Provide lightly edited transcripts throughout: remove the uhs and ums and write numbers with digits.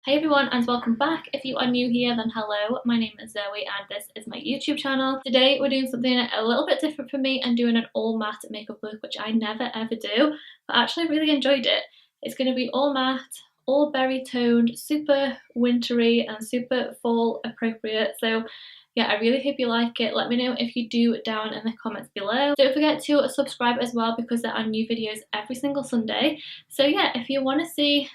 Hey everyone and welcome back. If you are new here then hello, my name is Zoe and this is my YouTube channel. Today we're doing something a little bit different for me and doing an all matte makeup look, which I never ever do, but I actually really enjoyed it. It's going to be all matte, all berry toned, super wintry and super fall appropriate, so yeah, I really hope you like it. Let me know if you do down in the comments below. Don't forget to subscribe as well because there are new videos every single Sunday. So yeah, if you want to see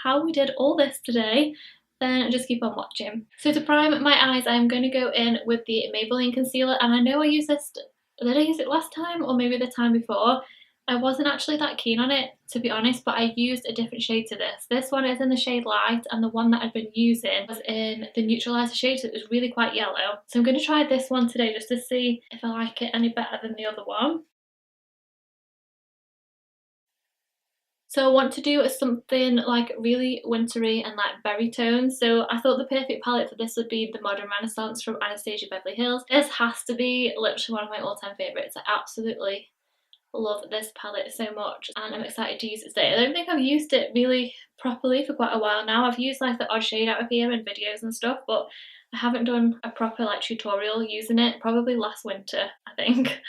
how we did all this today, then just keep on watching. So to prime my eyes, I'm going to go in with the Maybelline Concealer, and I know I used this, did I use it last time or maybe the time before? I wasn't actually that keen on it, to be honest, but I used a different shade to this. This one is in the shade Light, and the one that I'd been using was in the neutralizer shade, so it was really quite yellow. So I'm going to try this one today just to see if I like it any better than the other one. So I want to do something like really wintry and like berry tones. So I thought the perfect palette for this would be the Modern Renaissance from Anastasia Beverly Hills. This has to be literally one of my all-time favourites. I absolutely love this palette so much and I'm excited to use it today. I don't think I've used it really properly for quite a while now. I've used like the odd shade out of here in videos and stuff, but I haven't done a proper like tutorial using it, probably last winter I think.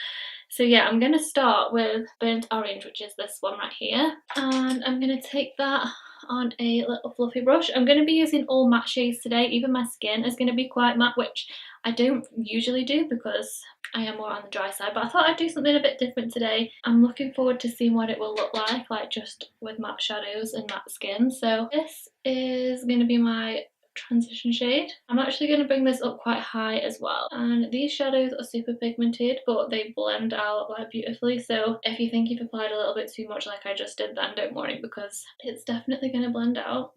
So yeah, I'm going to start with Burnt Orange, which is this one right here. And I'm going to take that on a little fluffy brush. I'm going to be using all matte shades today. Even my skin is going to be quite matte, which I don't usually do because I am more on the dry side. But I thought I'd do something a bit different today. I'm looking forward to seeing what it will look like just with matte shadows and matte skin. So this is going to be my transition shade. I'm actually going to bring this up quite high as well, and these shadows are super pigmented but they blend out like beautifully, so if you think you've applied a little bit too much like I just did, then don't worry because it's definitely going to blend out.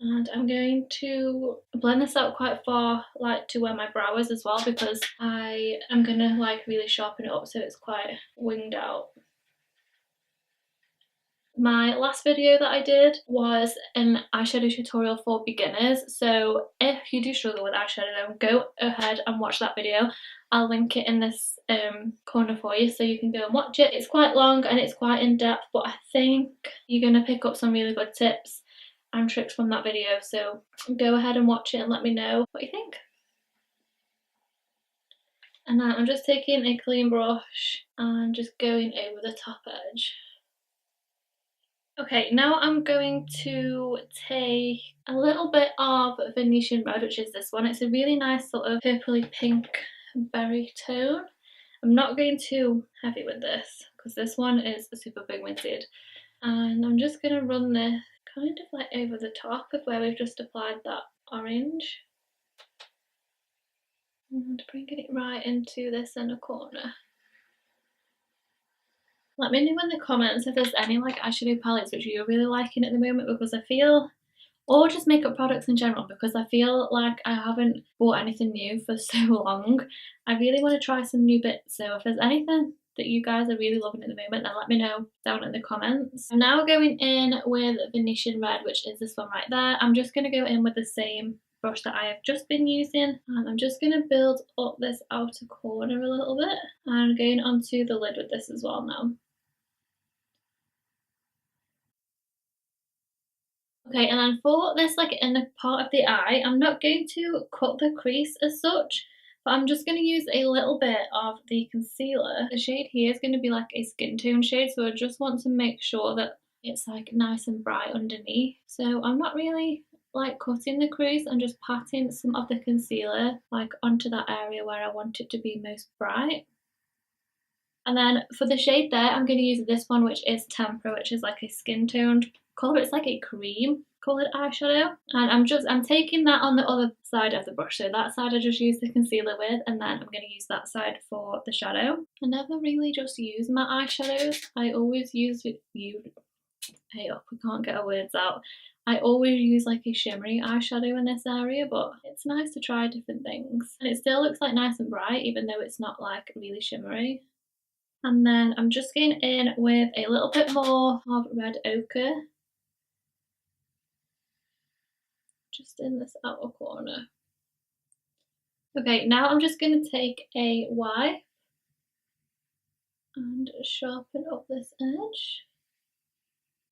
And I'm going to blend this out quite far, like to where my brow is as well, because I am going to like really sharpen it up so it's quite winged out. My last video that I did was an eyeshadow tutorial for beginners, so if you do struggle with eyeshadow, go ahead and watch that video. I'll link it in this corner for you so you can go and watch it. It's quite long and it's quite in-depth, but I think you're going to pick up some really good tips and tricks from that video, so go ahead and watch it and let me know what you think. And then I'm just taking a clean brush and just going over the top edge. Okay, now I'm going to take a little bit of Venetian Red, which is this one. It's a really nice sort of purpley pink berry tone. I'm not going too heavy with this because this one is super pigmented. And I'm just going to run this kind of like over the top of where we've just applied that orange. And bringing it right into this inner corner. Let me know in the comments if there's any like eyeshadow palettes which you're really liking at the moment, because I feel, or just makeup products in general, because I feel like I haven't bought anything new for so long. I really want to try some new bits, so if there's anything that you guys are really loving at the moment, then let me know down in the comments. I'm now going in with Venetian Red, which is this one right there. I'm just going to go in with the same brush that I have just been using, and I'm just going to build up this outer corner a little bit, and I'm going onto the lid with this as well now. Okay, and then for this like inner part of the eye, I'm not going to cut the crease as such, but I'm just going to use a little bit of the concealer. The shade here is going to be like a skin tone shade, so I just want to make sure that it's like nice and bright underneath. So I'm not really like cutting the crease, I'm just patting some of the concealer like onto that area where I want it to be most bright. And then for the shade there, I'm going to use this one, which is Tempera, which is like a skin toned colour. It's like a cream coloured eyeshadow, and I'm taking that on the other side of the brush. So that side I just use the concealer with, and then I'm going to use that side for the shadow. I never really just use my eyeshadows. I always use hey up, we can't get our words out. I always use like a shimmery eyeshadow in this area, but it's nice to try different things. And it still looks like nice and bright, even though it's not like really shimmery. And then I'm just going in with a little bit more of red ochre, just in this outer corner. Okay, now I'm just going to take a wipe and sharpen up this edge.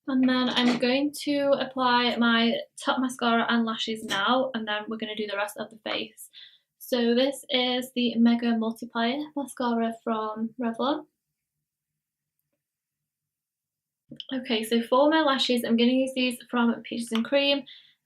And then I'm going to apply my top mascara and lashes now, and then we're going to do the rest of the face. So this is the Mega Multiplier Mascara from Revlon. Okay, so for my lashes, I'm going to use these from Peaches and Cream.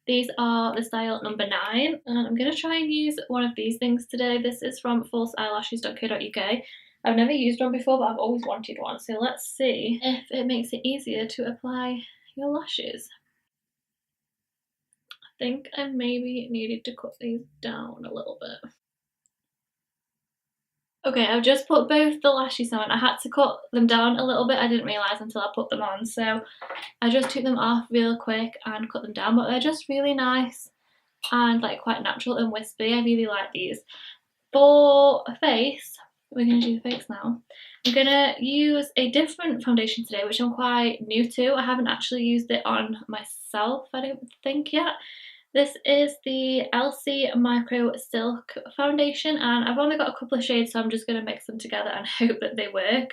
These are the style number 9, and I'm going to try and use one of these things today. This is from falseeyelashes.co.uk. I've never used one before, but I've always wanted one, so let's see if it makes it easier to apply your lashes. I think I maybe needed to cut these down a little bit. Okay, I've just put both the lashes on. I had to cut them down a little bit. I didn't realise until I put them on, so I just took them off real quick and cut them down, but they're just really nice and like quite natural and wispy. I really like these. For a face, we're going to do the face now. I'm going to use a different foundation today, which I'm quite new to. I haven't actually used it on myself, I don't think, yet. This is the Elcie Micro Silk Foundation, and I've only got a couple of shades, so I'm just going to mix them together and hope that they work.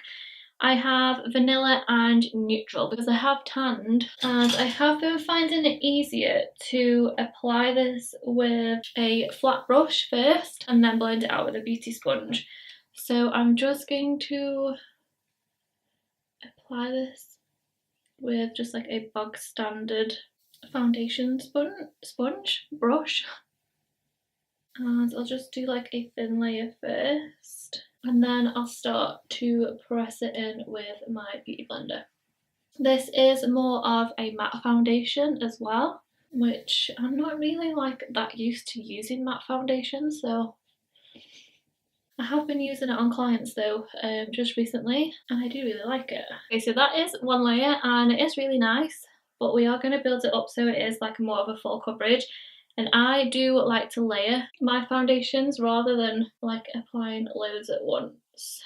I have vanilla and neutral because I have tanned, and I have been finding it easier to apply this with a flat brush first and then blend it out with a beauty sponge. So I'm just going to apply this with just like a bog standard foundation sponge brush, and I'll just do like a thin layer first, and then I'll start to press it in with my beauty blender. This is more of a matte foundation as well, which I'm not really like that used to using matte foundation, so I have been using it on clients though, just recently, and I do really like it. Okay, so that is one layer and it is really nice, but we are going to build it up so it is like more of a full coverage. And I do like to layer my foundations rather than like applying loads at once.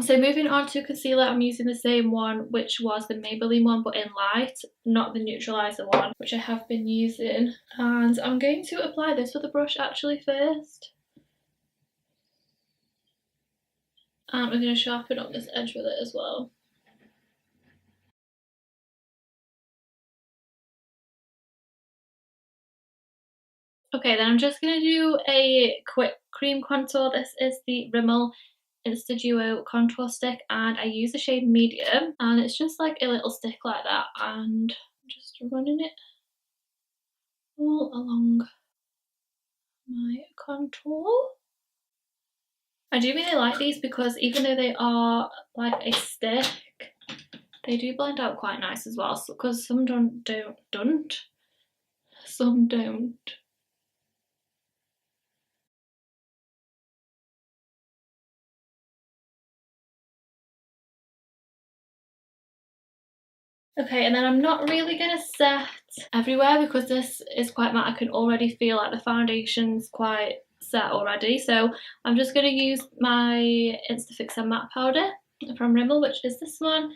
So moving on to concealer, I'm using the same one, which was the Maybelline one, but in light, not the neutralizer one, which I have been using. And I'm going to apply this with a brush actually first. And we're going to sharpen up this edge with it as well. Okay, then I'm just going to do a quick cream contour. This is the Rimmel Insta Duo contour stick, and I use the shade medium, and it's just like a little stick like that, and I'm just running it all along my contour. I do really like these because even though they are like a stick, they do blend out quite nice as well, because some don't. Some don't. Okay, and then I'm not really going to set everywhere because this is quite matte. I can already feel like the foundation's quite set already. So I'm just going to use my Instafixer matte powder from Rimmel, which is this one.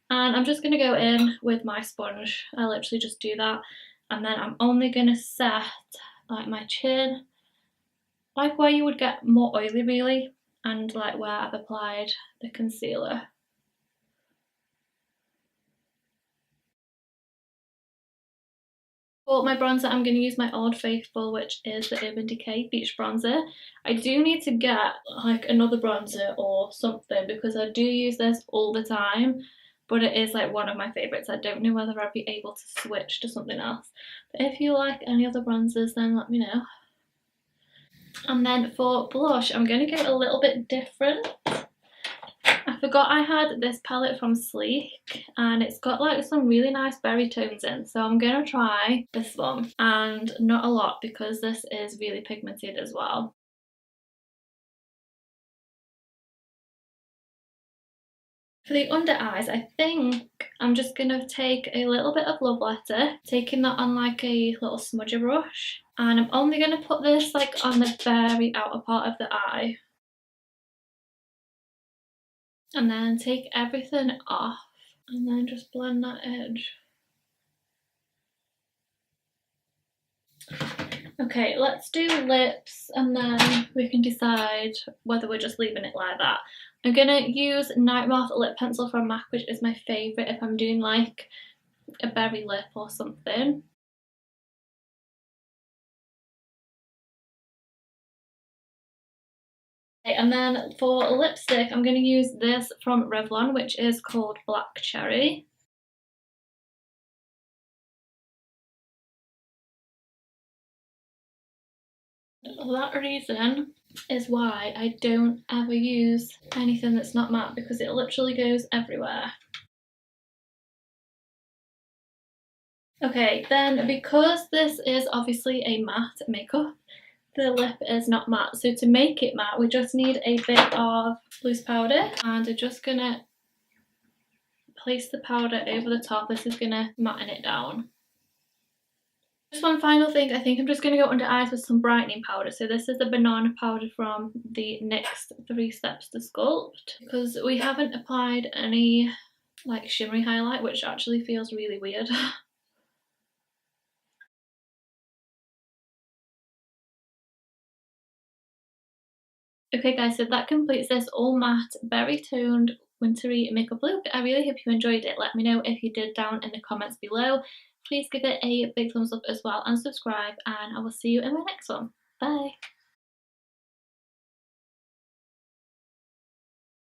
And I'm just going to go in with my sponge. I literally just do that. And then I'm only going to set like my chin, like where you would get more oily really, and like where I've applied the concealer. For my bronzer, I'm going to use my Old Faithful, which is the Urban Decay Beach Bronzer. I do need to get like another bronzer or something because I do use this all the time, but it is like one of my favourites. I don't know whether I'll be able to switch to something else. But if you like any other bronzers, then let me know. And then for blush, I'm going to go a little bit different. I forgot I had this palette from Sleek, and it's got like some really nice berry tones in, so I'm going to try this one, and not a lot because this is really pigmented as well. For the under eyes, I think I'm just going to take a little bit of Love Letter, taking that on like a little smudger brush, and I'm only going to put this like on the very outer part of the eye. And then take everything off and then just blend that edge. Okay, let's do lips and then we can decide whether we're just leaving it like that. I'm gonna use Nightmoth Lip Pencil from MAC, which is my favourite if I'm doing like a berry lip or something. Okay, and then for lipstick, I'm going to use this from Revlon, which is called Black Cherry. For that reason is why I don't ever use anything that's not matte, because it literally goes everywhere. Okay, then because this is obviously a matte makeup, the lip is not matte. So to make it matte, we just need a bit of loose powder, and I'm just gonna place the powder over the top. This is gonna matten it down. Just one final thing, I think I'm just going to go under eyes with some brightening powder. So this is the banana powder from the NYX 3 Steps to Sculpt, because we haven't applied any like shimmery highlight, which actually feels really weird. Okay guys, so that completes this all matte, berry toned, wintry makeup look. I really hope you enjoyed it. Let me know if you did down in the comments below. Please give it a big thumbs up as well and subscribe, and I will see you in my next one. Bye!